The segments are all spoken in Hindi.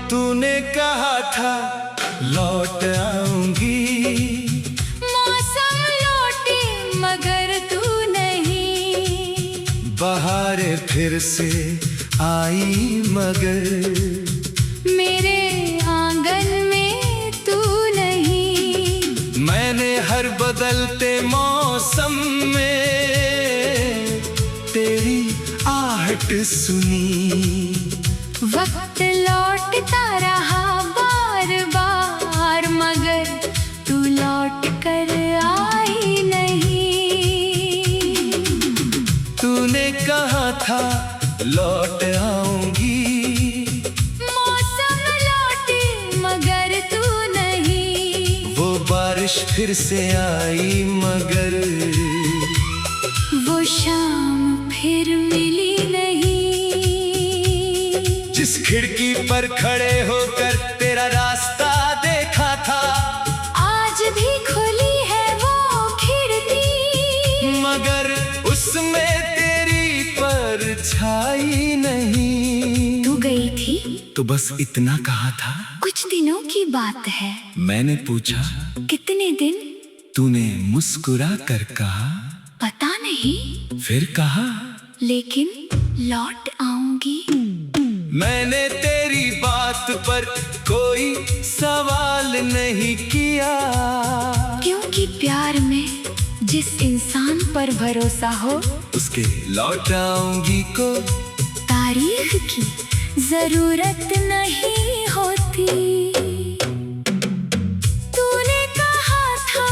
तूने कहा था लौट आऊंगी, मौसम लौटे मगर तू नहीं। बहारें फिर से आई मगर मेरे आंगन में तू नहीं। मैंने हर बदलते मौसम में तेरी आहट सुनी। वक्त लौटता रहा बार बार मगर तू लौट कर आई नहीं। तूने कहा था लौट आऊंगी, मौसम लौटे मगर तू नहीं। वो बारिश फिर से आई मगर वो शाम फिर मिली नहीं। जिस खिड़की पर खड़े होकर तेरा रास्ता देखा था, आज भी खुली है वो खिड़की मगर उसमें तेरी परछाई नहीं। तू गई थी तो बस इतना कहा था। कुछ दिनों की बात है। मैंने पूछा कितने दिन? तूने मुस्कुरा कर कहा पता नहीं, फिर कहा लेकिन लौट आऊंगी। मैंने तेरी बात पर कोई सवाल नहीं किया, क्योंकि प्यार में जिस इंसान पर भरोसा हो उसके लौट आऊंगी को तारीख की जरूरत नहीं होती। तूने कहा था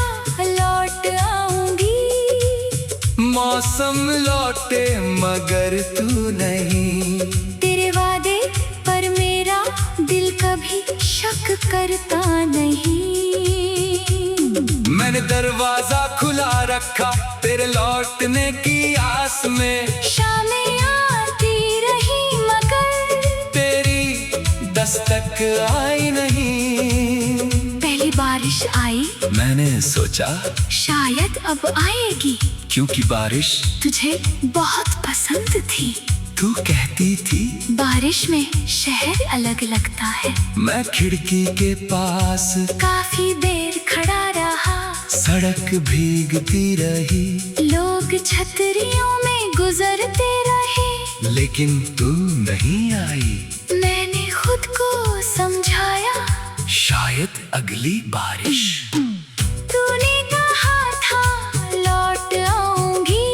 लौट आऊंगी, मौसम लौटे मगर तू नहीं। तेरे वादे पर मेरा दिल कभी शक करता नहीं। मैंने दरवाजा खुला रखा तेरे लौटने की आस में। शामें आती रही मगर तेरी दस्तक आई नहीं। पहली बारिश आई, मैंने सोचा शायद अब आएगी, क्योंकि बारिश तुझे बहुत पसंद थी। तू कहती थी बारिश में शहर अलग लगता है। मैं खिड़की के पास काफी देर खड़ा रहा, सड़क भीगती रही, लोग छतरियों में गुजरते रहे, लेकिन तू नहीं आई। मैंने खुद को समझाया शायद अगली बारिश। तूने कहा था लौट आऊंगी,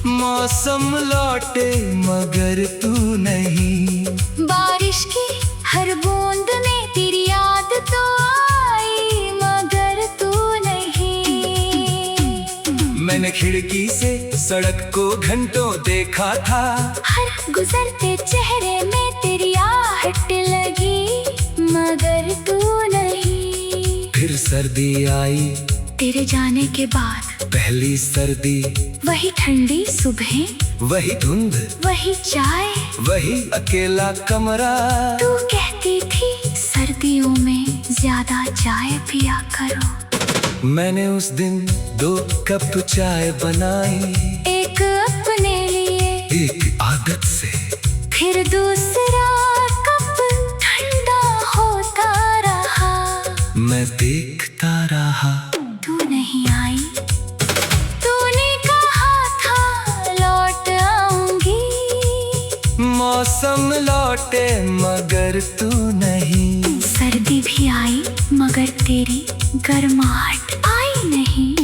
मौसम लौटे मगर तू नहीं। बारिश की हर बूंद में तेरी याद तो आई मगर तू नहीं। मैंने खिड़की से सड़क को घंटों देखा था, हर गुजरते चेहरे में तेरी आहट लगी मगर तू नहीं। फिर सर्दी आई तेरे जाने के बाद, पहली सर्दी, वही ठंडी सुबह, वही धुंध, वही चाय, वही अकेला कमरा। तू कहती थी सर्दियों में ज्यादा चाय पिया करो। मैंने उस दिन 2 कप चाय बनाई, एक अपने लिए, एक आदत से, फिर दूसरा कप ठंडा होता रहा। मैं देखता रहा। तू नहीं आई। तूने कहा था लौट आऊंगी, मौसम लौटे मगर तू नहीं। सर्दी भी आई मगर तेरी गर्माहट आई नहीं।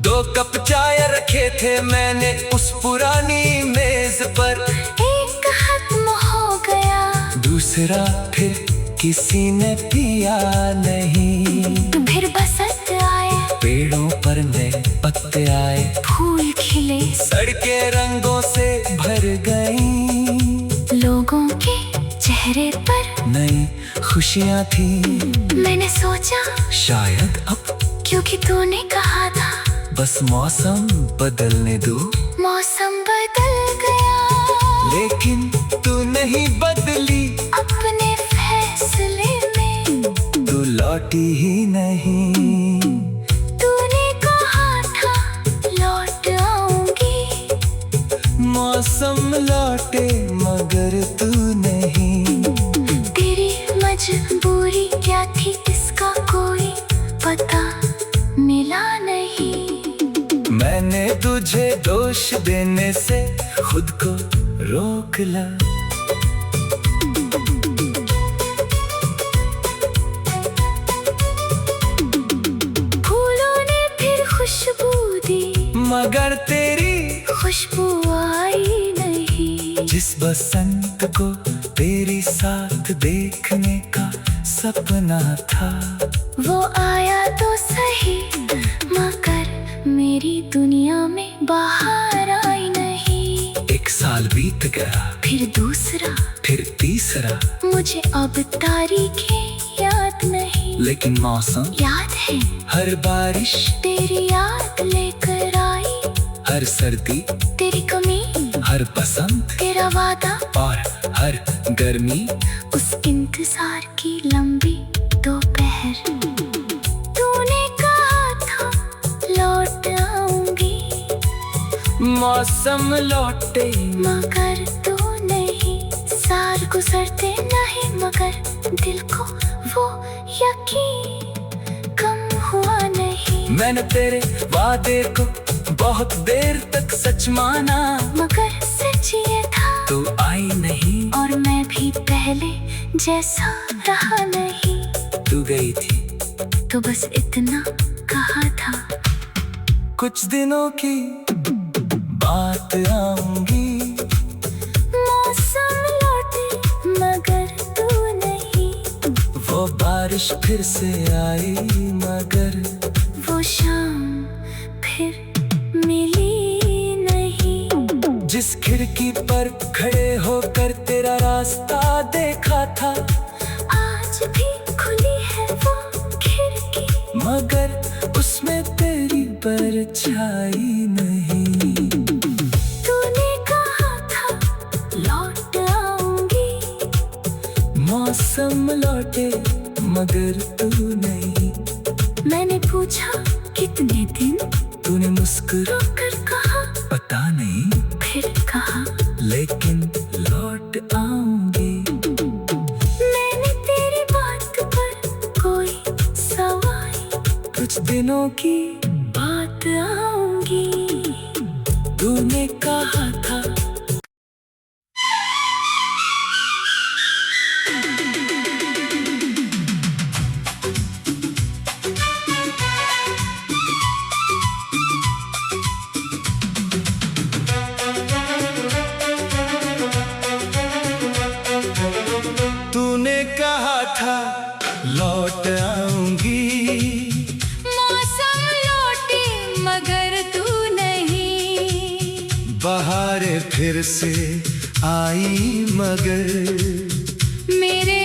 2 कप चाय रखे थे मैंने उस पुरानी मेज पर, एक खत्म हो गया, दूसरा फिर किसी ने पिया नहीं। तो फिर बसंत आए, पेड़ों पर नए पत्ते आए, फूल खिले, सड़कें रंगों से भर गईं, लोगों के चेहरे पर नई खुशियाँ थी। मैंने सोचा शायद अब, क्योंकि तूने कहा था बस मौसम बदलने दो। मौसम बदल गया, लेकिन तू नहीं बदली। अपने फैसले लौटी ही नहीं। तूने कहा था लौट आऊंगी, मौसम लौटे मगर तू नहीं। तेरी मजबूरी क्या थी इसका कोई पता मिला नहीं। मैंने तुझे दोष देने से खुद को रोक ला। फूलों ने फिर खुशबू दी, मगर तेरी खुशबू आई नहीं। जिस बसंत को तेरी साथ देखने का सपना था, वो आया तो सही मगर मेरी दुनिया में बाहर आई नहीं। एक साल बीत गया, फिर दूसरा, फिर तीसरा, मुझे अब तारीखें याद नहीं, लेकिन मौसम याद है। हर बारिश तेरी याद लेकर आई, हर सर्दी तेरी कमी, हर बसंत तेरा वादा, और हर गर्मी। उस इंतजार की लंबी दोपहर। तूने कहा था लौट आऊंगी, मौसम लौटे मगर तू नहीं। साल गुजरते नहीं मगर दिल को वो यकीन कम हुआ नहीं। मैंने तेरे वादे को बहुत देर तक सच माना, मगर सच ये था तू आई नहीं। और मैं भी पहले जैसा रहा नहीं। तू गई थी तो बस इतना कहा था, कुछ दिनों की बात आऊंगी। मौसम लौटे मगर तू नहीं। वो बारिश फिर से आई मगर वो शाम फिर मिली नहीं। जिस खिड़की पर खड़े होकर तेरा रास्ता देखा था, आज भी खुली है वो खिड़की, मगर उसमें तेरी परछाई नहीं। तूने कहा था लौट आऊंगी, मौसम लौटे मगर तू नहीं। मैंने पूछा कितने दिन, तूने मुस्कुरा कर कहा पता नहीं, फिर कहा लेकिन लौट आऊंगी। मैंने तेरी बात पर कोई सवाल, कुछ दिनों की बात आऊंगी। तूने कहा था। तूने कहा था लौट आऊंगी। मौसम लौटे मगर तू नहीं। बहारें फिर से आई मगर मेरे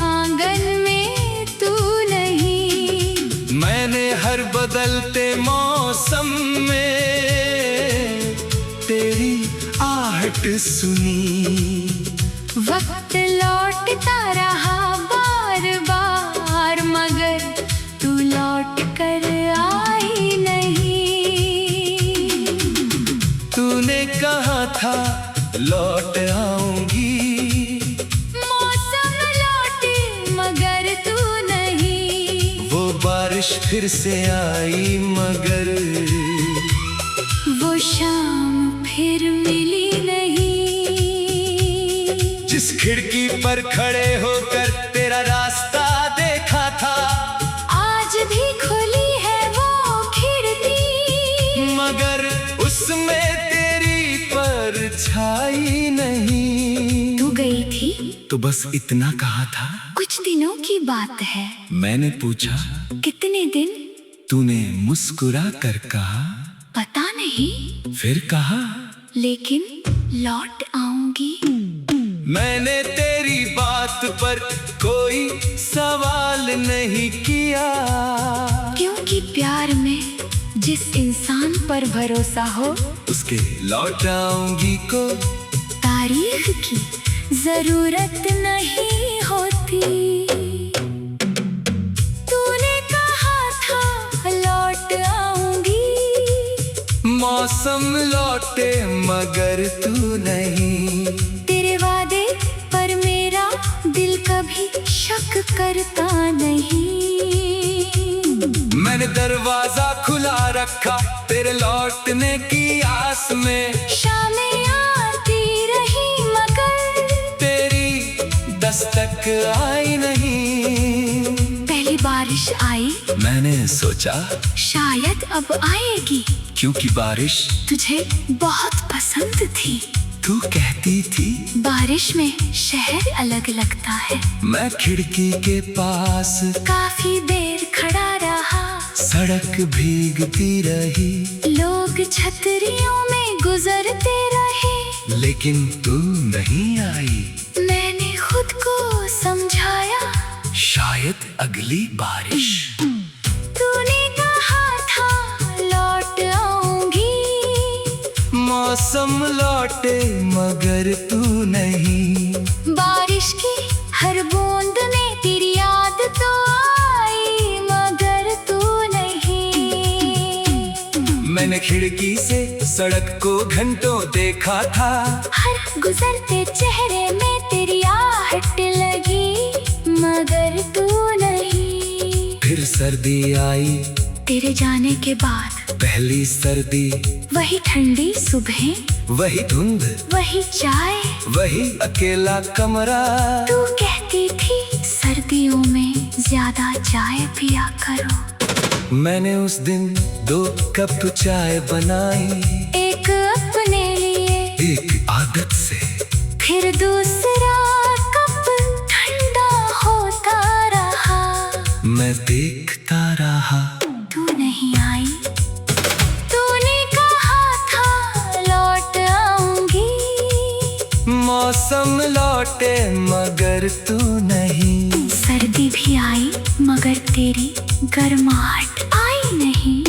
आंगन में तू नहीं। मैंने हर बदलते मौसम में तेरी आहट सुनी। वक्त लौटता रहा बार बार मगर तू लौट कर आई नहीं। तूने कहा था लौट आऊंगी। मौसम लौटे मगर तू नहीं। वो बारिश फिर से आई मगर वो शाम फिर मिली नहीं। जिस खिड़की पर खड़े होकर तेरा रास्ता देखा था, आज भी खुली है वो खिड़की, मगर उसमें तेरी परछाई नहीं। तू गई थी तो बस इतना कहा था, कुछ दिनों की बात है। मैंने पूछा कितने दिन, तूने मुस्कुरा कर कहा पता नहीं, फिर कहा लेकिन लौट आऊंगी। मैंने तेरी बात पर कोई सवाल नहीं किया, क्योंकि प्यार में जिस इंसान पर भरोसा हो उसके लौट आऊंगी को तारीफ की जरूरत नहीं होती। तूने मौसम लौटे मगर तू नहीं। तेरे वादे पर मेरा दिल कभी शक करता नहीं। मैंने दरवाजा खुला रखा तेरे लौटने की आस में। शामें आती रही मगर तेरी दस्तक आई नहीं। पहली बारिश आई, मैंने सोचा शायद अब आएगी, क्योंकि बारिश तुझे बहुत पसंद थी। तू कहती थी बारिश में शहर अलग लगता है। मैं खिड़की के पास काफी देर खड़ा रहा, सड़क भीगती रही। लोग छतरियों में गुजरते रहे, लेकिन तू नहीं आई। मैंने खुद को समझाया, शायद अगली बारिश। तूने कहा था लौट आऊंगी। मौसम लौटे मगर तू नहीं। बारिश की हर बूंद में तेरी याद तो आई मगर तू नहीं। मैंने खिड़की से सड़क को घंटों देखा था। हर गुजरते चेहरे में तेरी आहट लगी मगर तू नहीं। फिर सर्दी आई तेरे जाने के बाद, पहली सर्दी। वही ठंडी सुबह, वही धुंध, वही चाय, वही अकेला कमरा। तू कहती थी सर्दियों में ज्यादा चाय पिया करो। मैंने उस दिन 2 कप चाय बनाई, एक अपने लिए, एक आदत से। फिर दूसरा कप ठंडा होता रहा। मैं देखता रहा, तू नहीं आई। तूने कहा था लौट आऊंगी। मौसम लौटे मगर तू नहीं। सर्दी भी आई मगर तेरी गर्माहट आई नहीं।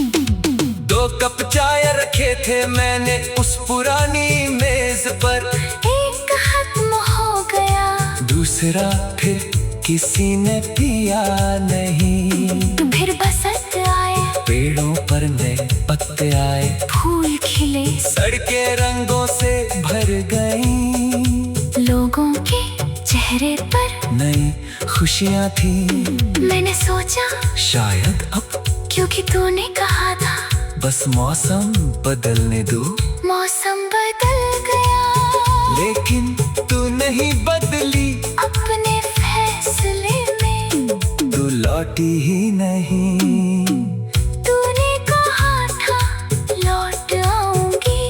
2 कप चाय रखे थे मैंने उस पुरानी मेज पर। एक खत्म हो गया, दूसरा फिर किसी ने पिया नहीं। तो फिर बसंत आया, पेड़ों पर नए पत्ते आए, फूल खिले, सड़कें रंगों से भर गईं। लोगों के चेहरे पर नई खुशियाँ थी। मैंने सोचा शायद अब, क्योंकि तूने कहा था बस मौसम बदलने दो। मौसम बदल गया, लेकिन तू नहीं बदली अपने फैसले में। तू लौटी ही नहीं। तूने कहा था लौट आऊंगी।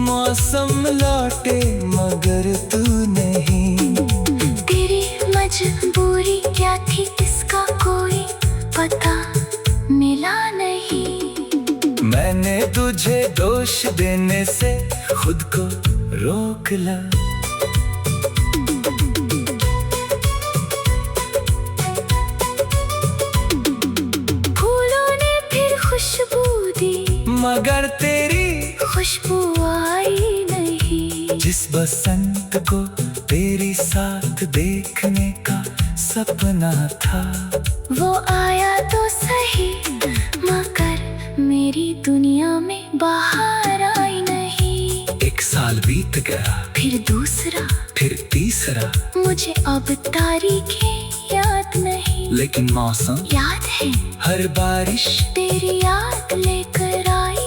मौसम लौटे मगर तू नहीं। तेरी मजबूरी क्या थी इसका कोई पता मिला नहीं। मैंने तुझे दोष देने से खुद को रोक ला। फूलों ने फिर खुशबू दी मगर तेरी खुशबू आई नहीं। जिस बसंत को तेरी साथ देखने का सपना था, वो आया तो सही मगर मेरी दुनिया में बाहर आई नहीं। 1 साल बीत गया, फिर दूसरा, फिर तीसरा। मुझे अब तारीखें याद नहीं, लेकिन मौसम याद है हर बारिश, तेरी याद लेकर आई।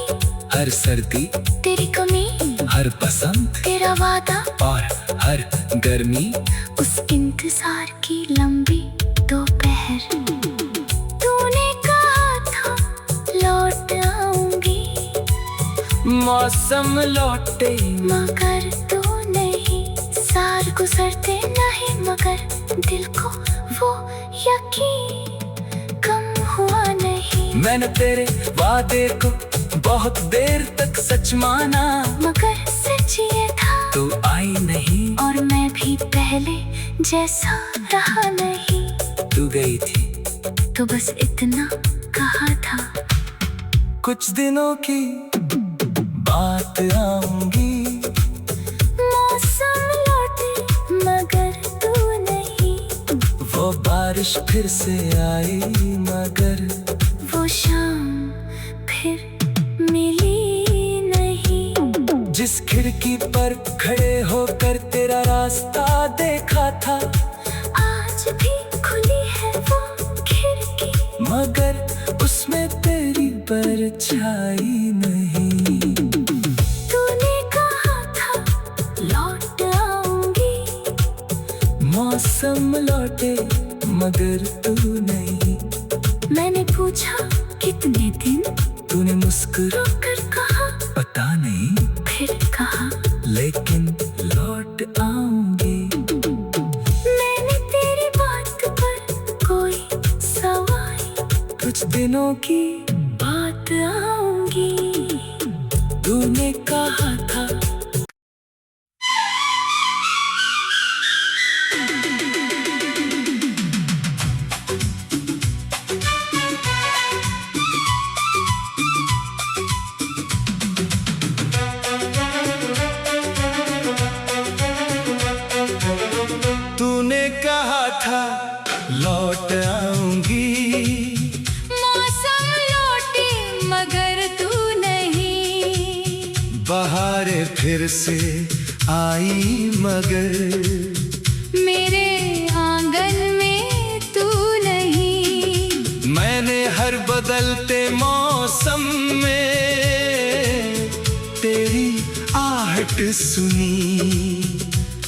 हर सर्दी, तेरी कमी, हर पसंद, तेरा वादा, और हर गर्मी। उस इंतजार की लंबी दोपहर। तूने कहा था लौट आऊंगी। मौसम लौटे मगर तू नहीं। साल गुजरते नहीं मगर दिल को वो यकीन कम हुआ नहीं। मैंने तेरे वादे को बहुत देर तक सच माना, मगर सच ये था तू आई नहीं। और मैं भी पहले जैसा रहा नहीं। तू गई थी तो बस इतना कहा था, कुछ दिनों की बात आऊंगी। मौसम लौटे मगर तू नहीं। वो बारिश फिर से आई मगर वो शाम फिर मिली खिड़की पर खड़े होकर तेरा रास्ता देखा था, आज भी खुली है वो खिड़की, मगर उसमें तेरी परछाई नहीं। तूने कहा था लौट आऊंगी, मौसम लौटे मगर तू नहीं। मैंने पूछा कितने दिन, तूने मुस्कुरा कर कहा पता नहीं, फिर कहा लेकिन लौट आऊंगी। मैंने तेरी बात पर कोई सवाल, कुछ दिनों की बात आऊंगी। तूने कहा था। तूने कहा था लौट आऊंगी, मौसम लौटे मगर तू नहीं, बहारें फिर से आई मगर मेरे आंगन में तू नहीं। मैंने हर बदलते मौसम में तेरी आहट सुनी।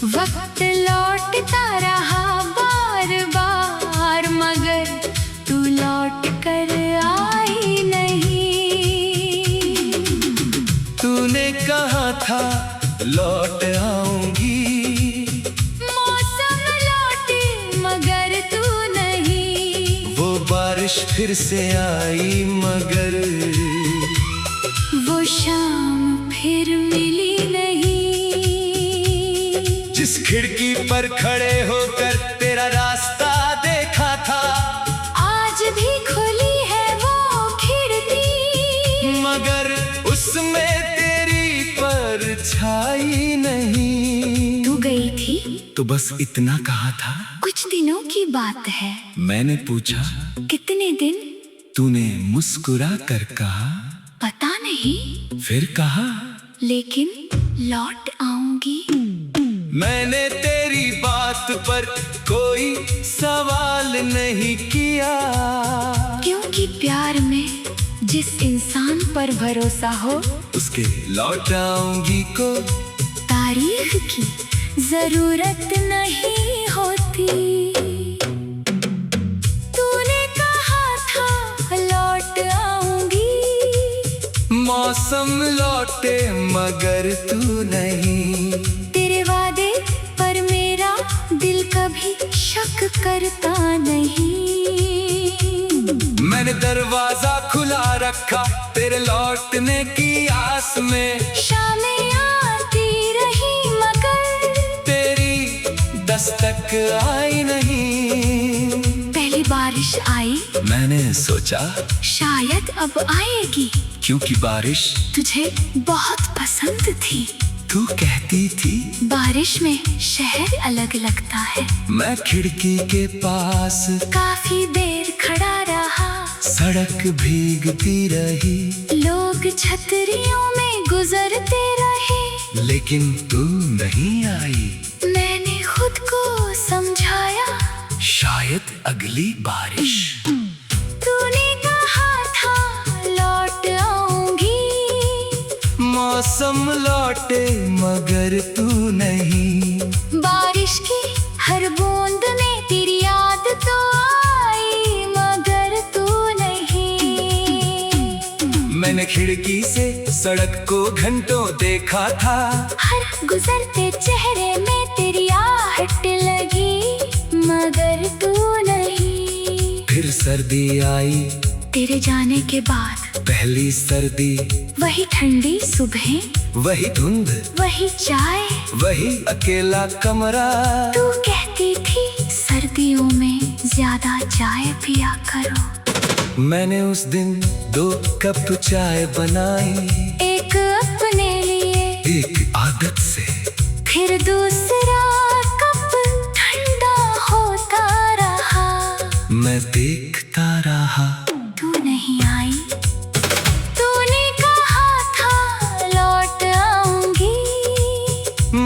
वक्त लौटता रहा बार बार मगर तू लौट कर आई नहीं। तूने कहा था लौट आऊंगी, मौसम लौटे मगर तू नहीं, वो बारिश फिर से आई मगर वो शाम फिर मिली नहीं। जिस खिड़की पर खड़े होकर तेरा रास्ता देखा था, आज भी खुली है वो खिड़की, मगर उसमें तेरी परछाई नहीं। तू गई थी तो बस इतना कहा था। कुछ दिनों की बात है, मैंने पूछा कितने दिन, तूने मुस्कुरा कर कहा पता नहीं, फिर कहा लेकिन लौट आऊंगी। मैंने तेरी बात पर कोई सवाल नहीं किया, क्योंकि प्यार में जिस इंसान पर भरोसा हो उसके लौट आऊंगी को तारीफ की जरूरत नहीं होती। तूने कहा था लौट आऊंगी, मौसम लौटे मगर तू नहीं। तेरे वादे पर मेरा दिल कभी शक करता नहीं। मैंने दरवाजा खुला रखा तेरे लौटने की आस में, शामें आती रही मगर तेरी दस्तक आई नहीं। पहली बारिश आई, मैंने सोचा शायद अब आएगी, क्योंकि बारिश तुझे बहुत पसंद थी। तू कहती थी बारिश में शहर अलग लगता है। मैं खिड़की के पास काफी देर खड़ा रहा, सड़क भीगती रही, लोग छतरियों में गुजरते रहे, लेकिन तू नहीं आई। मैंने खुद को समझाया शायद अगली बारिश। तूने कहा था लौट आऊंगी, मौसम लौटे मगर तू नहीं। बारिश की हर बूंद में तेरी याद तो आई मगर तू नहीं। मैंने खिड़की से सड़क को घंटों देखा था, हर गुजरते चेहरे में तेरी आहट लगी मगर तू नहीं। फिर सर्दी आई तेरे जाने के बाद, पहली सर्दी, वही ठंडी सुबह, वही धुंध, वही चाय, वही अकेला कमरा। तू कहती थी सर्दियों में ज्यादा चाय पिया करो। मैंने उस दिन 2 कप चाय बनाई, एक अपने लिए, एक आदत से, फिर दूसरा कप ठंडा होता रहा। मैं देखता रहा। तू नहीं आई, तूने कहा था लौट आऊंगी,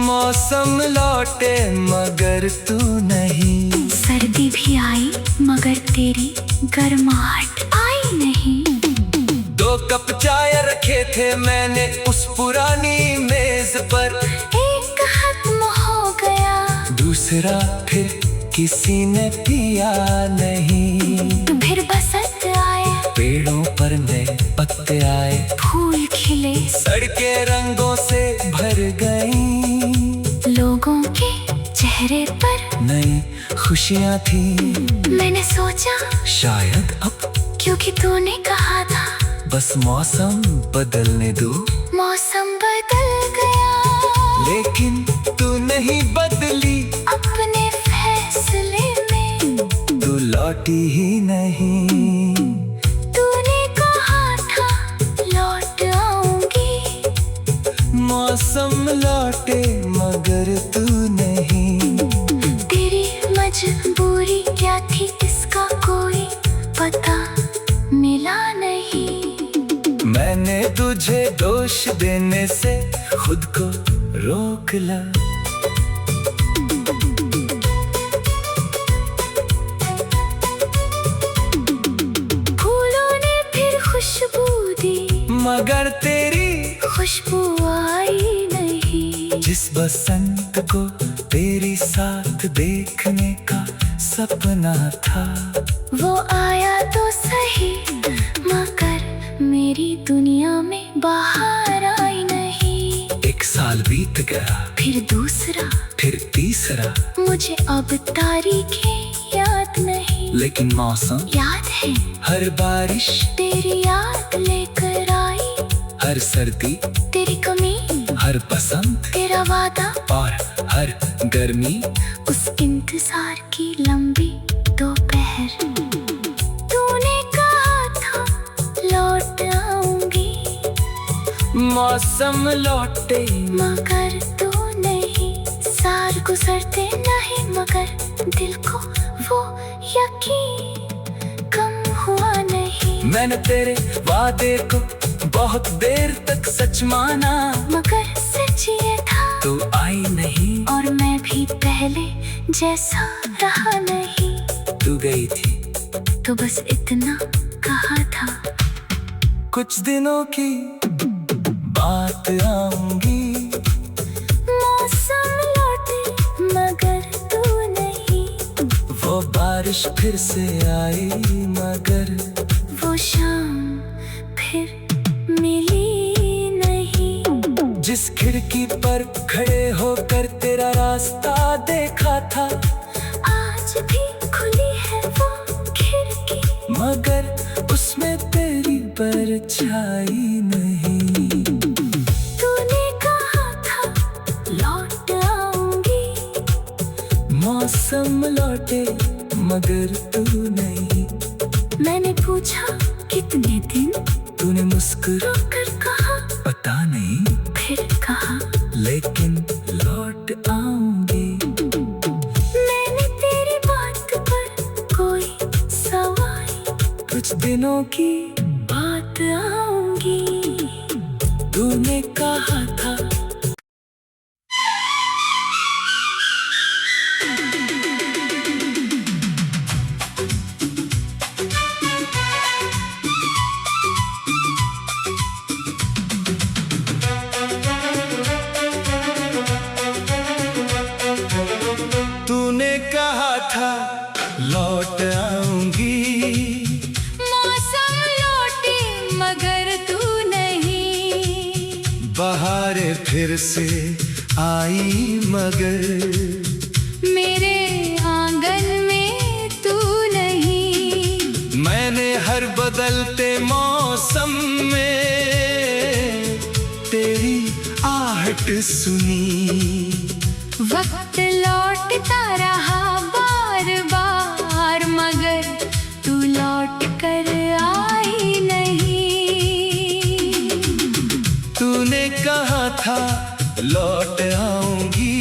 मौसम लौटे मगर तू नहीं। सर्दी भी आई मगर तेरी गर्माहट आई नहीं। 2 कप चाय रखे थे मैंने उस पुरानी मेज पर, एक खत्म हो गया, दूसरा फिर किसी ने पिया नहीं। फिर बसंत आए, पेड़ों पर नए पत्ते आए, फूल खिले, सड़कें रंगों से भर गईं। लोगों के चेहरे पर नई खुशियाँ थी। मैंने सोचा शायद अब, क्योंकि तूने कहा था बस मौसम बदलने दो। मौसम बदल गया, लेकिन तू नहीं बदली अपने फैसले में। तू लौटी ही नहीं। तूने कहा था लौट आऊंगी, मौसम लौटे मगर तू नहीं। तेरी मजबूरी क्या थी इसका कोई पता मिला नहीं। मैंने तुझे दोष देने से खुद को रोक ला। फूलों ने फिर खुशबू दी, मगर तेरी खुशबू आई नहीं। जिस बसंत को तेरी साथ देखने का सपना था, वो आया तो सही मगर मेरी दुनिया में बाहर आई नहीं। 1 साल बीत गया, फिर दूसरा, फिर तीसरा, मुझे अब तारीखें याद नहीं, लेकिन मौसम याद है हर बारिश, तेरी याद लेकर आई। हर सर्दी, तेरी कमी, हर पसंद, तेरा वादा, और हर गर्मी। उस इंतजार की लंबी दोपहर। तूने कहा था लौट आऊंगी, मौसम लौटे मगर तू नहीं। साल गुजरते नहीं मगर दिल को वो यकीन कम हुआ नहीं। मैंने तेरे वादे को बहुत देर तक सच माना, मगर सच ये था तू आई नहीं। और मैं भी पहले जैसा रहा नहीं। तू गई थी तो बस इतना कहा था, कुछ दिनों की बात आऊंगी। मौसम लौटे मगर तू नहीं। वो बारिश फिर से आई मगर वो शाम फिर मिली नहीं। जिस खिड़की पर खड़े होकर तेरा रास्ता देखा था, आज भी खुली है वो खिड़की, मगर उसमें तेरी परछाई नहीं। तूने कहा था लौट आऊंगी, मौसम लौटे मगर तू नहीं। मैंने पूछा कितने दिन, तूने मुस्कुरा कर कहा पता नहीं, फिर कहा लेकिन लौट आऊंगी। मैंने तेरी बात पर कोई सवाल, कुछ दिनों की बात आऊंगी। तूने कहा था। तूने कहा था लौट आऊंगी, मौसम लौटे मगर तू नहीं। बहारें फिर से आई मगर मेरे आंगन में तू नहीं। मैंने हर बदलते मौसम में तेरी आहट सुनी। वक्त लौटता रहा बार बार मगर तू लौट कर आई नहीं। तूने कहा था लौट आऊंगी,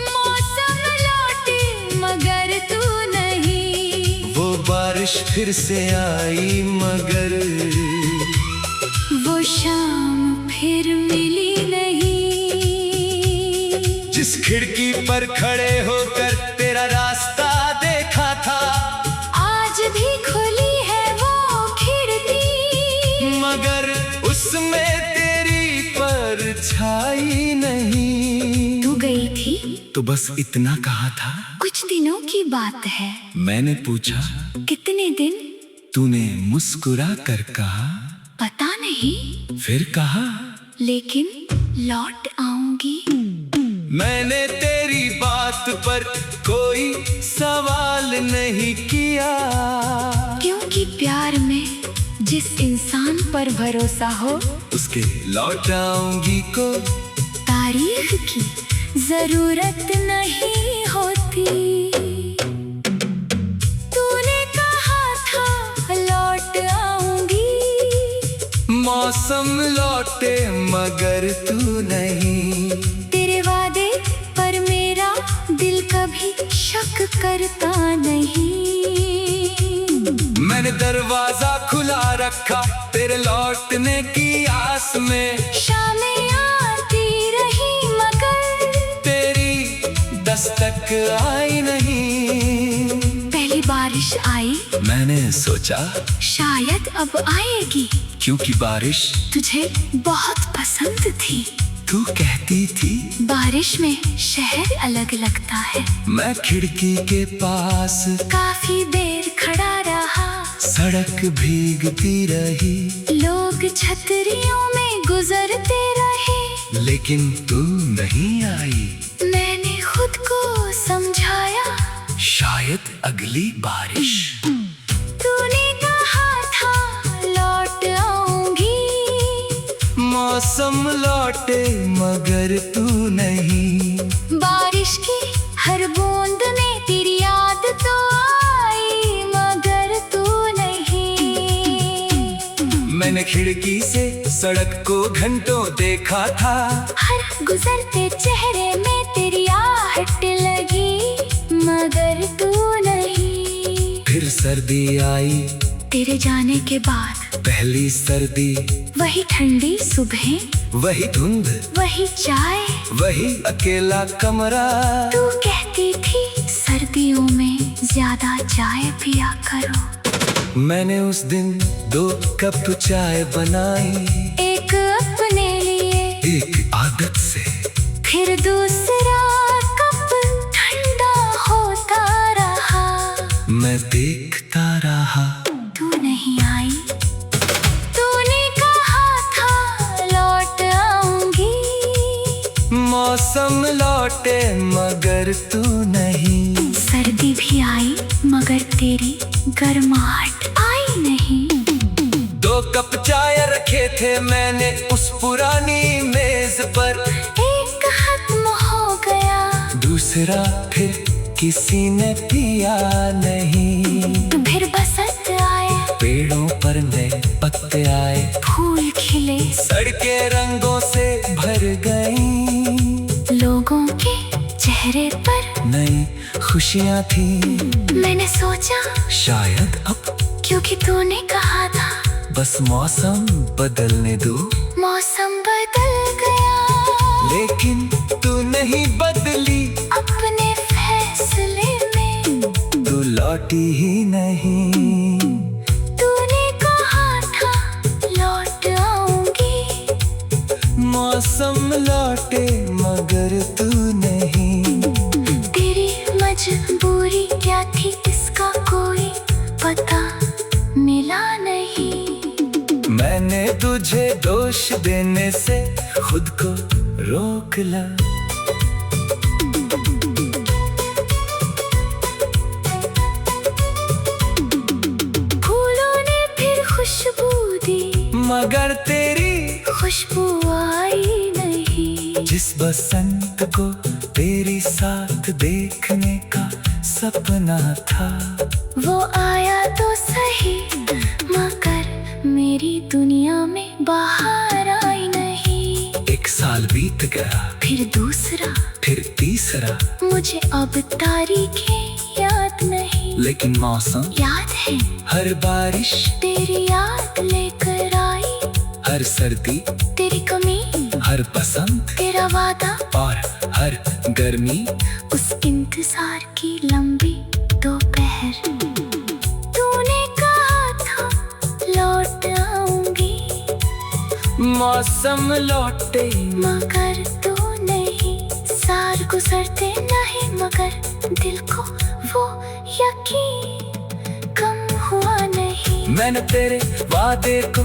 मौसम लौटे मगर तू नहीं। वो बारिश फिर से आई मगर वो शाम फिर मिली नहीं। जिस खिड़की पर खड़े होकर तेरा रास्ता देखा था, आज भी खुली है वो खिड़की, मगर उसमें तेरी परछाई नहीं। तू गई थी तो बस इतना कहा था। कुछ दिनों की बात है। मैंने पूछा कितने दिन? तूने मुस्कुरा कर कहा पता नहीं, फिर कहा लेकिन लौट आऊंगी। मैंने तेरी बात पर कोई सवाल नहीं किया, क्योंकि प्यार में जिस इंसान पर भरोसा हो उसके लौट आऊंगी को तारीख की जरूरत नहीं होती। तूने कहा था लौट आऊंगी, मौसम लौटे मगर तू नहीं। तेरे वादे पर मेरा दिल कभी शक करता नहीं। मैंने दरवाजा खुला रखा तेरे लौटने की आस में, शामें आती रही मगर तेरी दस्तक आई नहीं। पहली बारिश आई, मैंने सोचा शायद अब आएगी, क्योंकि बारिश तुझे बहुत पसंद थी। तू कहती थी बारिश में शहर अलग लगता है। मैं खिड़की के पास काफी देर खड़ा रहा, सड़क भीगती रही, लोग छतरियों में गुजरते रहे, लेकिन तू नहीं आई। मैंने खुद को समझाया शायद अगली बारिश। तूने कहा था लौट आऊंगी, मौसम लौटे मगर तू नहीं। बारिश की हर बूंद में तेरी याद तो आई मगर तू नहीं। मैंने खिड़की से सड़क को घंटों देखा था, हर गुजरते चेहरे में तेरी आहट लगी मगर तू नहीं। फिर सर्दी आई तेरे जाने के बाद, पहली सर्दी, वही ठंडी सुबह, वही धुंध, वही चाय, वही अकेला कमरा। तू कहती थी सर्दियों में ज्यादा चाय पिया करो। मैंने उस दिन 2 कप चाय बनाई, एक अपने लिए, एक आदत से, फिर दूसरा कप ठंडा होता रहा। मैं देखता रहा। तू नहीं आई, तूने कहा था लौट आऊंगी, मौसम लौटे मगर तू नहीं। सर्दी भी आई मगर तेरी गर्माहट आई नहीं। 2 कप चाय रखे थे मैंने उस पुरानी मेज पर, एक खत्म हो गया, दूसरा फिर किसी ने पिया नहीं। तो फिर बसंत आए, पेड़ों पर नए पत्ते आए, फूल खिले, सड़कें रंगों से भर गईं, लोगों के चेहरे पर नई खुशियाँ थी। मैंने सोचा शायद अब क्योंकि तूने कहा था बस मौसम बदलने दो, मौसम बदल गया, लेकिन तू नहीं बदली अपने फैसले में। तू लौटी ही नहीं। तूने कहा था लौट आऊंगी, मौसम लौटे मगर तू नहीं। तेरी मजबूरी क्या थी इसका कोई पता मिला नहीं। मैंने तुझे दोष देने से खुद को रोक ला। फूलों ने फिर खुशबू दी मगर तेरी खुशबू आई नहीं। जिस बसंत को तेरी साथ देखने का सपना था, वो आया तो सही मगर मेरी दुनिया में बाहर आई नहीं। 1 साल बीत गया, फिर दूसरा, फिर तीसरा, मुझे अब तारीखें याद नहीं, लेकिन मौसम याद है। हर बारिश तेरी याद लेकर आई, हर सर्दी, तेरी कमी, हर पसंद तेरा वादा, और हर गर्मी, उस इंतजार की लंबी दोपहर। तूने कहा था लौट आऊंगी, मौसम लौटे मगर तू नहीं। साल गुजरते नहीं मगर दिल को वो यकीन कम हुआ नहीं। मैंने तेरे वादे को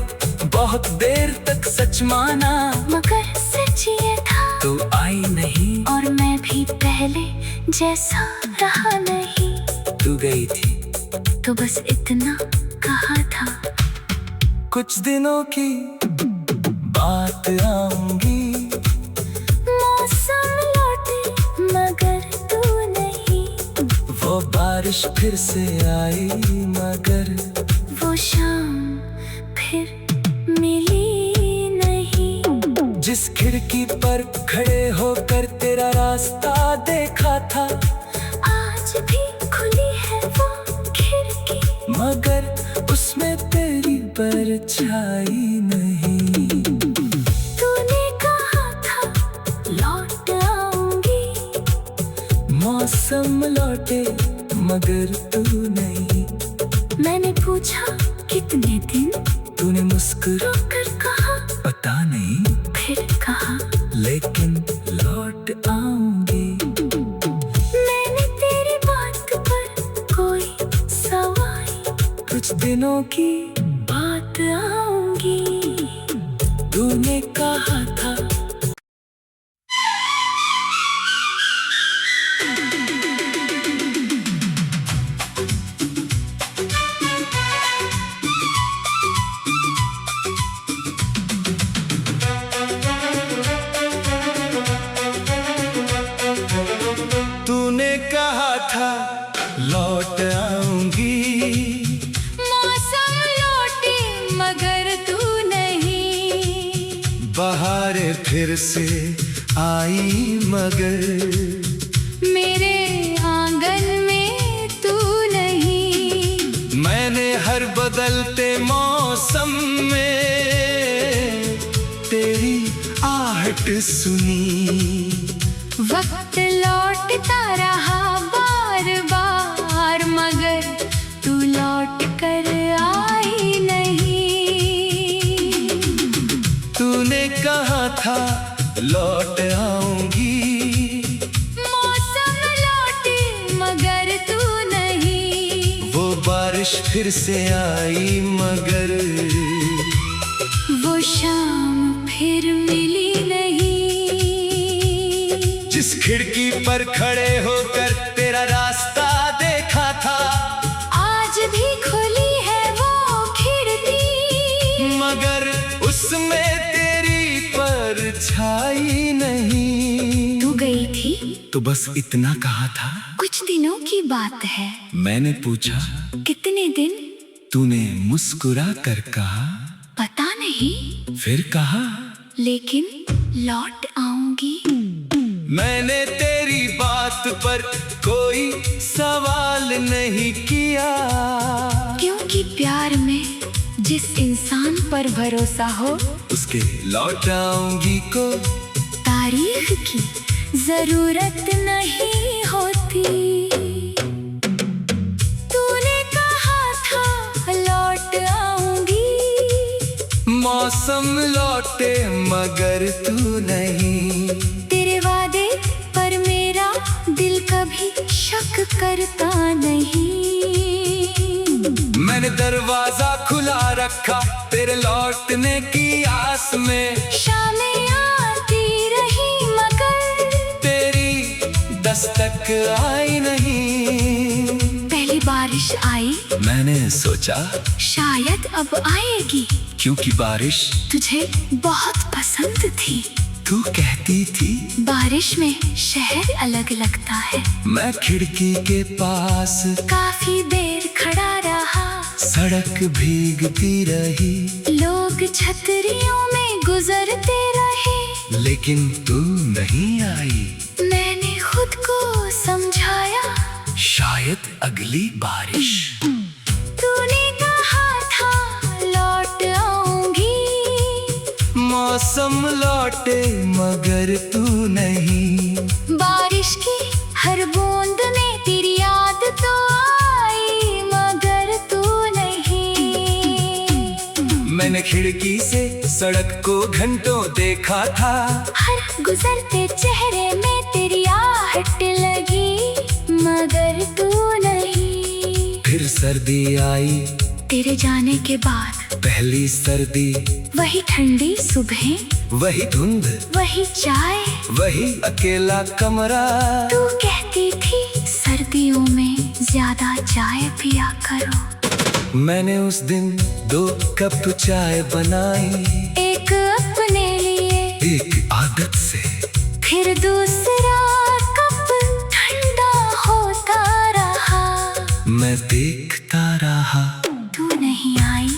बहुत देर तक सच माना, मगर सच ये था तू आई नहीं और मैं भी पहले जैसा रहा नहीं। तू गई थी तो बस इतना कहा था, कुछ दिनों की बात आऊंगी। मौसम लौटे मगर तू नहीं। वो बारिश फिर से आई मगर वो शाम फिर मिली नहीं। जिस खिड़की पर खड़े होकर तेरा रास्ता देखा था, आज भी खुली है वो खिड़की, मगर उसमें तेरी परछाई नहीं। तूने कहा था लौट आऊंगी, मौसम लौटे मगर तू नहीं। मैंने पूछा कितने दिन, तूने मुस्कुरा कर कहा पता नहीं, फिर कहा लेकिन लौट आऊंगी। मैंने तेरी बात पर कोई सवाल, कुछ दिनों की बात आऊंगी। तूने कहा था। तूने कहा था लौट आऊंगी, मौसम लौटे मगर तू नहीं। बहारें फिर से आई मगर मेरे आंगन में तू नहीं। मैंने हर बदलते मौसम में तेरी आहट सुनी। वक्त लौटता रहा बार बार मगर तू लौट कर आई नहीं। तूने कहा था लौट आऊंगी, मौसम लौटे मगर तू नहीं। वो बारिश फिर से आई मगर वो शाम फिर मिली नहीं। जिस खिड़की पर खड़े होकर तेरा रास्ता देखा था, आज भी खुली है वो खिड़की, मगर उसमें तेरी परछाई नहीं। तू गई थी तो बस इतना कहा था, कुछ दिनों की बात है। मैंने पूछा कितने दिन, तूने मुस्कुरा कर कहा पता नहीं, फिर कहा लेकिन लौट आऊंगी। मैंने तेरी बात पर कोई सवाल नहीं किया, क्योंकि प्यार में जिस इंसान पर भरोसा हो उसके लौट आऊंगी को तारीफ की जरूरत नहीं होती। तूने कहा था लौट आऊंगी, मौसम लौटे मगर तू नहीं। तेरे वादे पर मेरा दिल कभी शक करता नहीं। मैंने दरवाजा खुला रखा तेरे लौटने की आस में, शामें आती रही मगर तेरी दस्तक आई नहीं। पहली बारिश आई, मैंने सोचा शायद अब आएगी, क्योंकि बारिश तुझे बहुत पसंद थी। तू कहती थी बारिश में शहर अलग लगता है। मैं खिड़की के पास काफी देर खड़ा रहा, सड़क भीगती रही, लोग छतरियों में गुजरते रहे, लेकिन तू नहीं आई। मैंने खुद को समझाया शायद अगली बारिश। तूने कहा था लौट आऊंगी, मौसम लौटे मगर तू नहीं। मैंने खिड़की से सड़क को घंटों देखा था। हर गुजरते चेहरे में तेरी आहट लगी, मगर तू नहीं। फिर सर्दी आई तेरे जाने के बाद, पहली सर्दी, वही ठंडी सुबह, वही धुंध, वही चाय, वही अकेला कमरा। तू कहती थी सर्दियों में ज्यादा चाय पिया करो। मैंने उस दिन 2 कप चाय बनाई, एक अपने लिए, एक आदत से। फिर दूसरा कप ठंडा होता रहा। मैं देखता रहा, तू नहीं आई।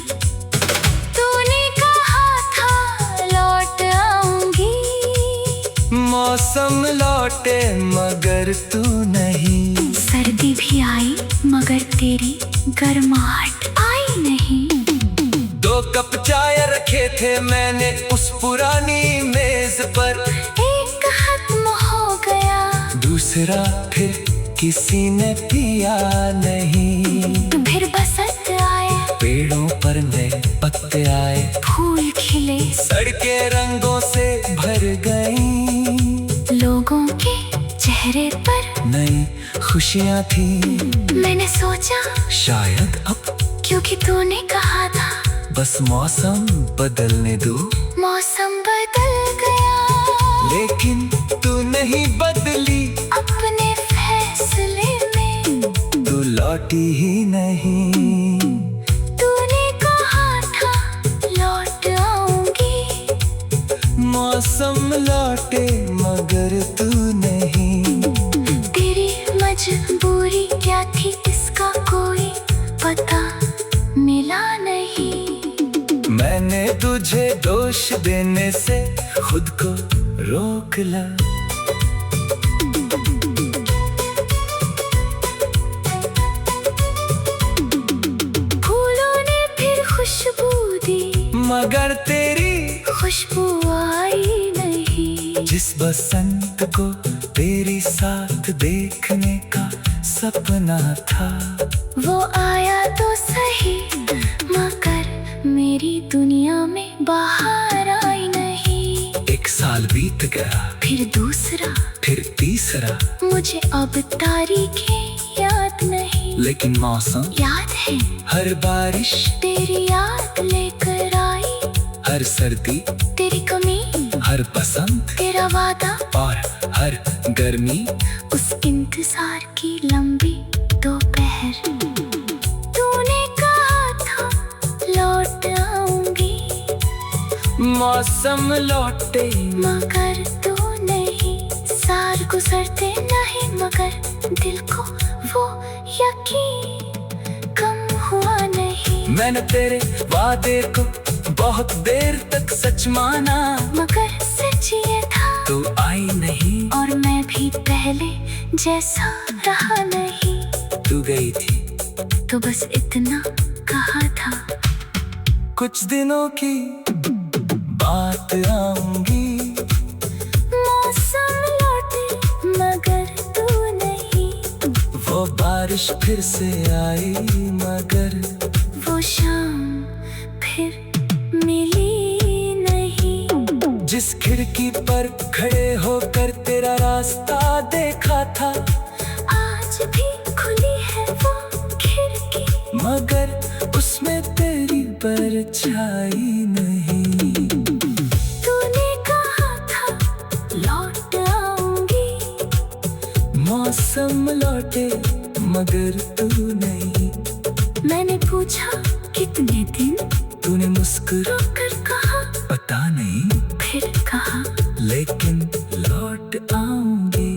तूने कहा था लौट आऊंगी, मौसम लौटे मगर तू नहीं। सर्दी भी आई मगर तेरी गर्माहट आई नहीं। 2 कप चाय रखे थे मैंने उस पुरानी मेज पर, एक खत्म हो गया, दूसरा फिर किसी ने पिया नहीं। फिर बसंत आया, पेड़ों पर नए पत्ते आए, फूल खिले, सड़कें रंगों से भर गईं। लोगों के चेहरे पर नई खुशियाँ थी। मैंने सोचा शायद अब, क्योंकि तूने कहा था बस मौसम बदलने दो। मौसम बदल गया, लेकिन तू नहीं बदली अपने फैसले में। तू लौटी ही नहीं। तूने कहा था लौट आऊंगी, मौसम लौटे मगर तू नहीं। तेरी मजबूरी क्या थी इसका कोई पता मिला नहीं। मैंने तुझे दोष देने से खुद को रोक ला। फूलों ने फिर खुशबू दी, मगर तेरी खुशबू आई नहीं। जिस बसंत को तेरी साथ देखने का सपना था, वो आया तो सही, मगर मेरी दुनिया में बाहर आई नहीं। 1 साल बीत गया, फिर दूसरा, फिर तीसरा, मुझे अब तारीखें याद नहीं, लेकिन मौसम याद है। हर बारिश तेरी याद लेकर आई, हर सर्दी, तेरी कमी, हर बसंत, तेरा वादा, और हर गर्मी। उस इंतजार की लंबी दोपहर। तूने कहा था लौट आऊंगी, मौसम लौटे मगर तू नहीं। साल गुजरते नहीं मगर दिल को वो यकीन कम हुआ नहीं। मैंने तेरे वादे को बहुत देर तक सच माना, मगर सच ये था तू आई नहीं। और मैं भी पहले जैसा रहा नहीं। तू गई थी तो बस इतना कहा था, कुछ दिनों की बात आऊंगी। मौसम लौटे मगर तू नहीं। वो बारिश फिर से आई मगर वो शाम फिर मिली नहीं। जिस खिड़की पर खड़े होकर तेरा रास्ता देखा था, आज भी खुली है वो खिड़की, मगर उसमें तेरी परछाई नहीं। तूने कहा था लौट आऊंगी, मौसम लौटे मगर तू नहीं। मैंने पूछा कितने दिन, तूने मुस्कुरा कर कहा पता नहीं, फिर कहा लेकिन लौट आऊंगी।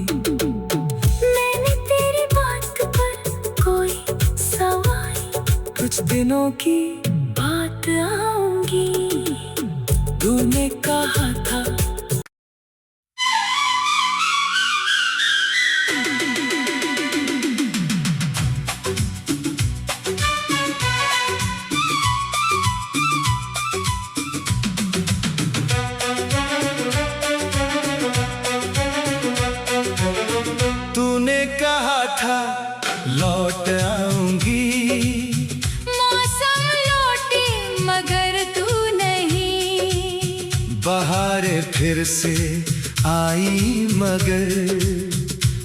मैंने तेरी बात पर कोई सवाल, कुछ दिनों की बात आऊंगी। तूने कहा था। तूने कहा था लौट आऊंगी, मौसम लौटे मगर तू फिर से आई मगर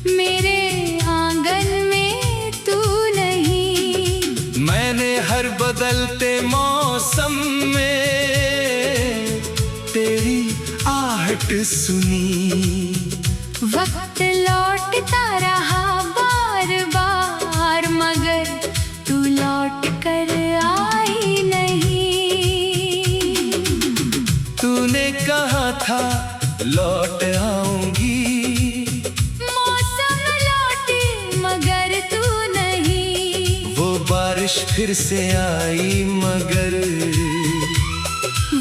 मेरे आंगन में तू नहीं। मैंने हर बदलते मौसम में तेरी आहट सुनी। वक्त लौटता रहा बार बार मगर तू लौट कर आई नहीं। तूने कहा था लौट आऊंगी, मौसम लौटे मगर तू नहीं। वो बारिश फिर से आई मगर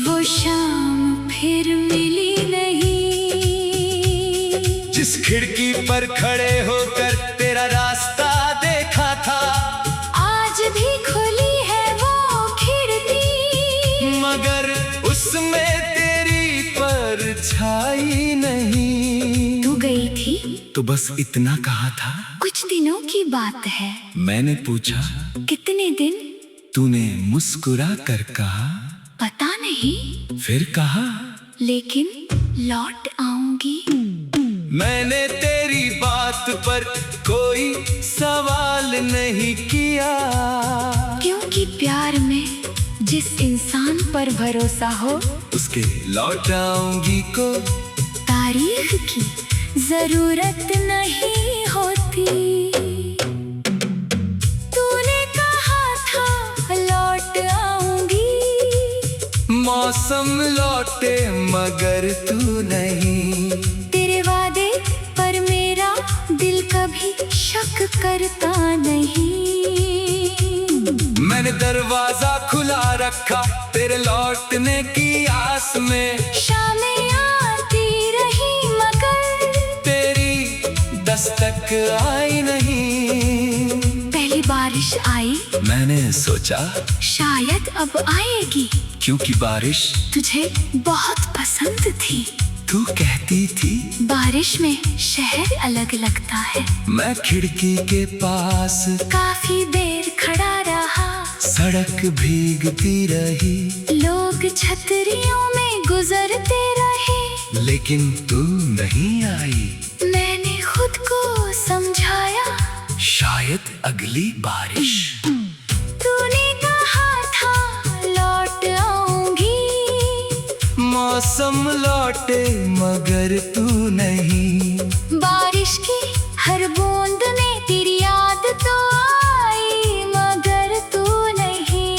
वो शाम फिर मिली नहीं। जिस खिड़की पर खड़े होकर तेरा रास्ता देखा था, आज भी खुली है वो खिड़की मगर उसमें तेरी परछाई नहीं। तू गई थी तो बस इतना कहा था। कुछ दिनों की बात है। मैंने पूछा कितने दिन? तूने मुस्कुरा कर कहा पता नहीं, फिर कहा लेकिन लौट आऊंगी। मैंने तेरी बात पर कोई सवाल नहीं किया, क्योंकि प्यार में जिस इंसान पर भरोसा हो उसके लौट आऊंगी को तारीफ की जरूरत नहीं होती। तूने कहा था लौट आऊंगी, मौसम लौटे मगर तू नहीं। तेरे वादे पर मेरा दिल कभी शक करता नहीं। मैंने दरवाजा खुला रखा तेरे लौटने की आस में। शामें आती रही मगर तेरी दस्तक आई नहीं। पहली बारिश आई, मैंने सोचा शायद अब आएगी, क्योंकि बारिश तुझे बहुत पसंद थी। तू कहती थी बारिश में शहर अलग लगता है। मैं खिड़की के पास काफी देर खड़ा रहा, सड़क भीगती रही, लोग छतरियों में गुजरते रहे, लेकिन तू नहीं आई। मैंने खुद को समझाया शायद अगली बारिश। तूने कहा था लौट आऊंगी, मौसम लौटे मगर तू नहीं। बारिश की हर बूंद में तेरी याद तो आई मगर तू नहीं।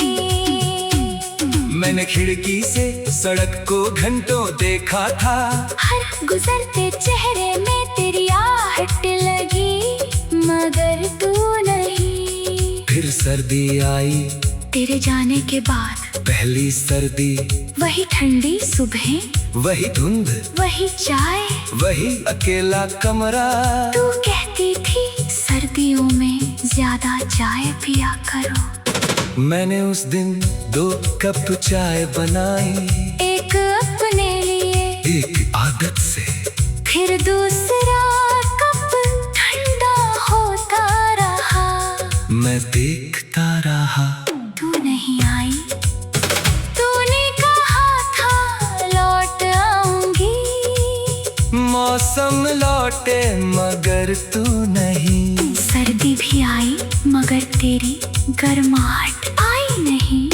मैंने खिड़की से सड़क को घंटों देखा था, हर गुजरते चेहरे में तेरी आहट लगी मगर तू नहीं। फिर सर्दी आई तेरे जाने के बाद, पहली सर्दी, वही ठंडी सुबह, वही धुंध, वही चाय, वही अकेला कमरा। तू कहती थी सर्दियों में ज्यादा चाय पिया करो। मैंने उस दिन 2 कप चाय बनाई, एक अपने लिए, एक आदत से। फिर दूसरा कप ठंडा होता रहा, मैं देखता रहा। तू नहीं आई। तूने कहा था लौट आऊंगी, मौसम लौटे मगर तू नहीं। सर्दी भी आई मगर तेरी गर्माहट आई नहीं।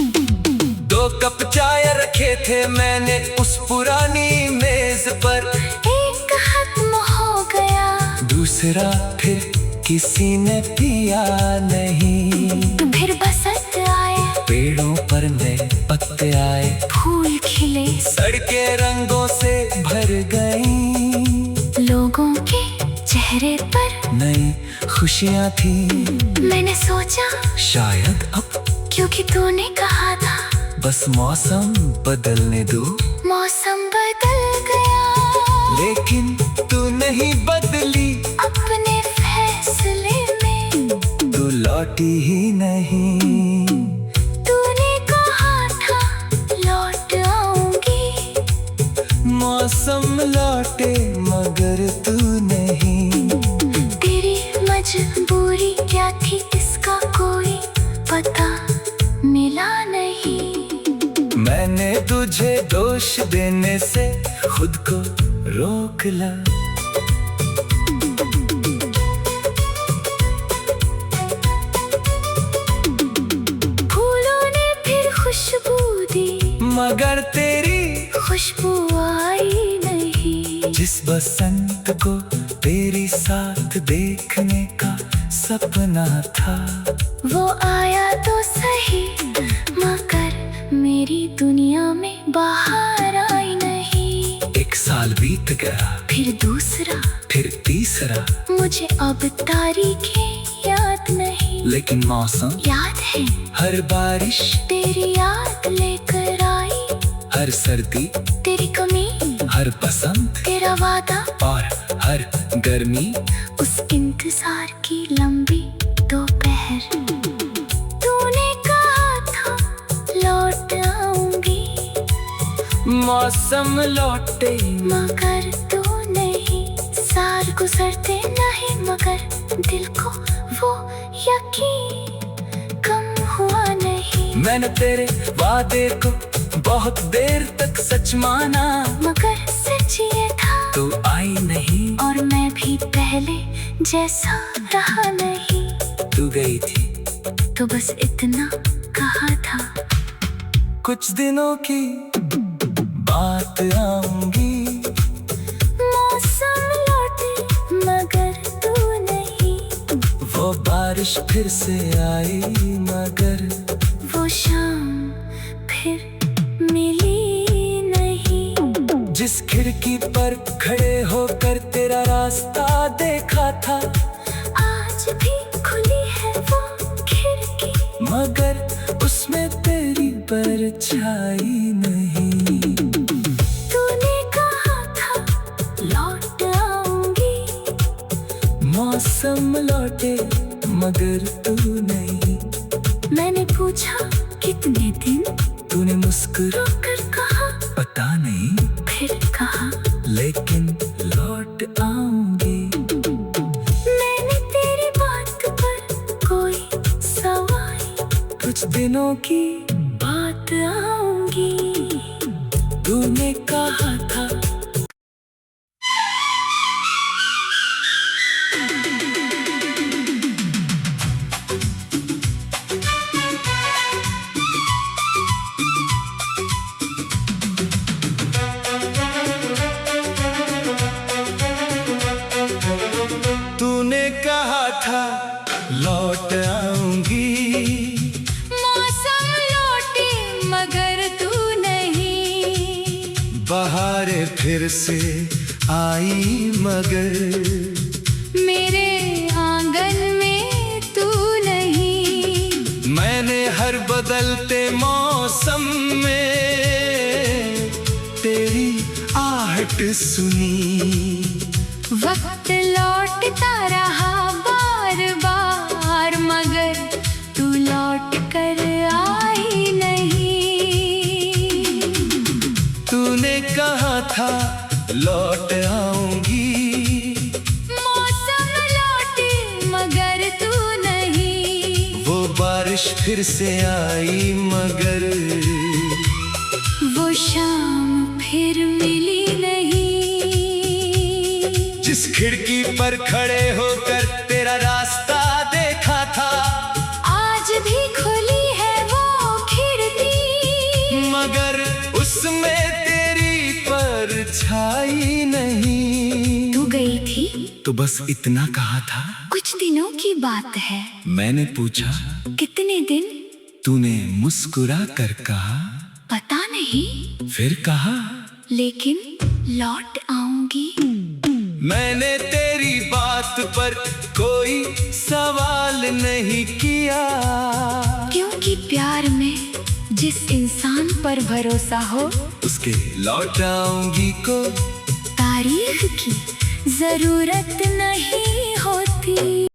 2 कप चाय रखे थे मैंने उस पुरानी मेज पर, एक खत्म हो गया, दूसरा फिर किसी ने पिया नहीं। तो फिर बसंत आए, पेड़ों पर नए पत्ते आए, फूल खिले, सड़कें रंगों से भर गईं, लोगों के चेहरे पर नई खुशियाँ थी। मैंने सोचा शायद अब, क्योंकि तूने कहा था बस मौसम बदलने दो। मौसम बदल गया, लेकिन तू नहीं बदली अपने फैसले में, तू लौटी ही नहीं। तूने कहा था लौट आऊंगी, मौसम लौटे मगर तू नहीं। तेरी मजबूरी क्या थी इसका कोई पता मिला नहीं। मैंने तुझे दोष देने से खुद को रोक ला। फूलों ने फिर खुशबू दी, मगर तेरी खुशबू आई नहीं। जिस बसंत को तेरी साथ देखने का सपना था, वो आया तो सही, मगर मेरी दुनिया में बाहर आई नहीं। एक साल बीत गया, फिर दूसरा, फिर तीसरा, मुझे अब तारीखें याद नहीं, लेकिन मौसम याद है। हर बारिश तेरी याद लेकर आई, हर सर्दी तेरी कमी, हर पसंद तेरा वादा, और हर गर्मी। उस इंतजार की लंबी दोपहर। तूने कहा था लौट आऊंगी, मौसम लौटे मगर तू नहीं। साल गुजरते नहीं, मगर दिल को वो यकीन कम हुआ नहीं। मैंने तेरे वादे को बहुत देर तक सच माना, मगर सच ये था, तू आई नहीं और मैं भी पहले जैसा रहा नहीं। तू गई थी तो बस इतना कहा था, कुछ दिनों की बात आऊंगी। मौसम लौटे मगर तू नहीं। वो बारिश फिर से आई, मगर वो शाम फिर मिली नहीं। जिस खिड़की पर खड़े होकर तेरा रास्ता देखा था, आज भी खुली है वो खिड़की, मगर उसमें तेरी परछाई नहीं। तूने कहा था लौट आऊंगी, मौसम लौटे मगर तू नहीं। मैंने पूछा कितने दिन, तूने मुस्कुरा कर कहा पता नहीं, फिर कहा लेकिन लौट आऊंगी। मैंने तेरी बात पर कोई सवाल, कुछ दिनों की बात आऊंगी। तूने कहा था। तूने कहा था लौट आऊंगी, मौसम लौटे मगर तू नहीं। बहारें फिर से आई मगर मेरे आंगन में तू नहीं। मैंने हर बदलते मौसम में तेरी आहट सुनी। वक्त लौटता रहा बार बार, मगर तू लौट कर आई नहीं। तूने कहा था लौट आऊंगी, मौसम लौटे मगर तू नहीं। वो बारिश फिर से आई मगर वो शाम फिर मिली नहीं। जिस खिड़की पर खड़े होकर तेरा रास्ता देखा था, आज भी खुली है वो खिड़की, मगर उसमें तेरी परछाई नहीं। तू गई थी तो बस इतना कहा था, कुछ दिनों की बात है। मैंने पूछा कितने दिन, तूने मुस्कुरा कर कहा पता नहीं, फिर कहा लेकिन लौट आऊंगी। मैंने तेरी बात पर कोई सवाल नहीं किया, क्योंकि प्यार में जिस इंसान पर भरोसा हो, उसके लौट आऊंगी को तारीख की जरूरत नहीं होती।